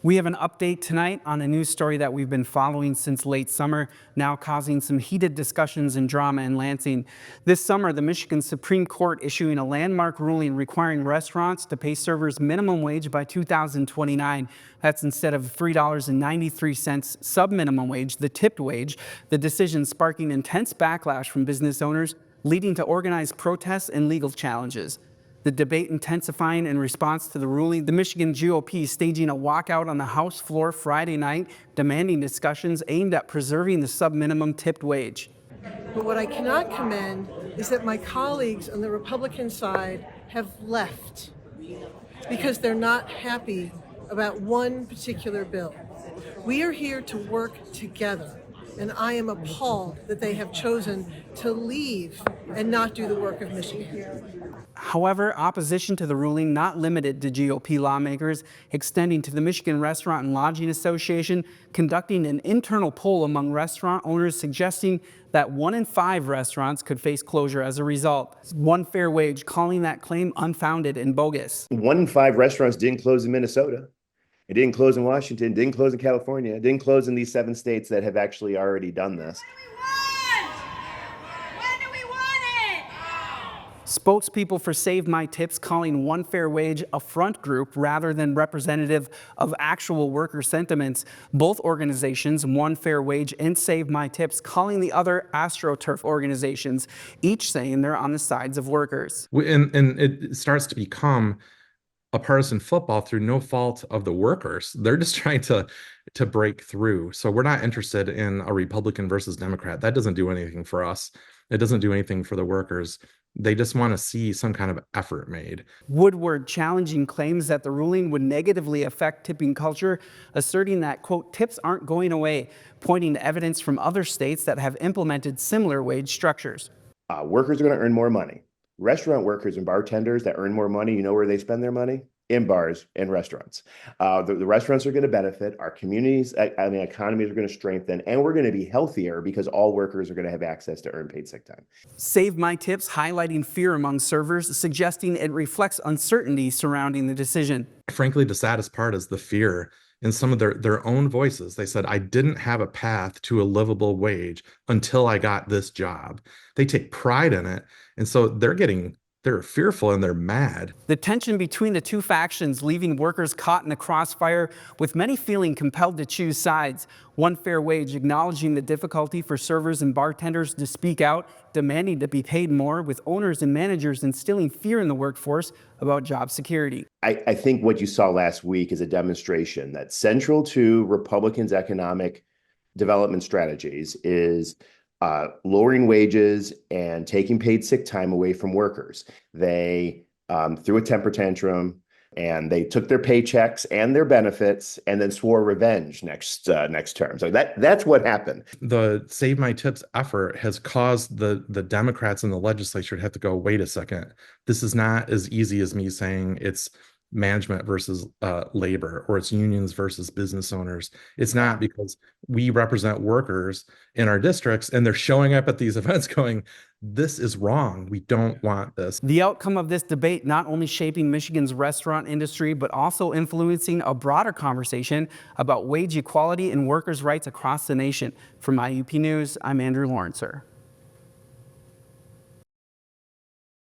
We have an update tonight on a news story that we've been following since late summer, now causing some heated discussions and drama in Lansing. This summer, the Michigan Supreme Court issuing a landmark ruling requiring restaurants to pay servers minimum wage by 2029. That's instead of $3.93 sub-minimum wage, the tipped wage. The decision sparking intense backlash from business owners, leading to organized protests and legal challenges. The debate intensifying in response to the ruling, the Michigan GOP staging a walkout on the House floor Friday night, demanding discussions aimed at preserving the sub-minimum tipped wage. But what I cannot commend is that my colleagues on the Republican side have left because they're not happy about one particular bill. We are here to work together, and I am appalled that they have chosen to leave and not do the work of Michigan. However, opposition to the ruling, not limited to GOP lawmakers, extending to the Michigan Restaurant and Lodging Association, conducting an internal poll among restaurant owners suggesting that 1 in 5 restaurants could face closure as a result. One Fair Wage calling that claim unfounded and bogus. 1 in 5 restaurants didn't close in Minnesota. It didn't close in Washington, didn't close in California, it didn't close in these 7 states that have actually already done this. Spokespeople for Save My Tips calling One Fair Wage a front group rather than representative of actual worker sentiments. Both organizations, One Fair Wage and Save My Tips, calling the other AstroTurf organizations, each saying they're on the sides of workers. And it starts to become a partisan football through no fault of the workers. They're just trying to break through. So we're not interested in a Republican versus Democrat. That doesn't do anything for us. It doesn't do anything for the workers. They just want to see some kind of effort made. Woodward challenging claims that the ruling would negatively affect tipping culture, asserting that, quote, tips aren't going away, pointing to evidence from other states that have implemented similar wage structures. Workers are going to earn more money. Restaurant workers and bartenders that earn more money, you know where they spend their money? In bars and restaurants. The restaurants are going to benefit. Our communities, economies are going to strengthen, and we're going to be healthier because all workers are going to have access to earned paid sick time. Save My Tips highlighting fear among servers, suggesting it reflects uncertainty surrounding the decision. Frankly, the saddest part is the fear in some of their own voices. They said, I didn't have a path to a livable wage until I got this job. They take pride in it, and so they're fearful and they're mad. The tension between the two factions leaving workers caught in the crossfire, with many feeling compelled to choose sides. One Fair Wage acknowledging the difficulty for servers and bartenders to speak out, demanding to be paid more, with owners and managers instilling fear in the workforce about job security. I think what you saw last week is a demonstration that central to Republicans' economic development strategies is lowering wages and taking paid sick time away from workers. They threw a temper tantrum and they took their paychecks and their benefits and then swore revenge next term. So that's what happened. The Save My Tips effort has caused the Democrats in the legislature to have to go, wait a second, this is not as easy as me saying it's management versus labor, or it's unions versus business owners. It's not, because we represent workers in our districts and they're showing up at these events going, this is wrong. We don't want this. The outcome of this debate not only shaping Michigan's restaurant industry, but also influencing a broader conversation about wage equality and workers' rights across the nation. From IUP News, I'm Andrew Lawrencer.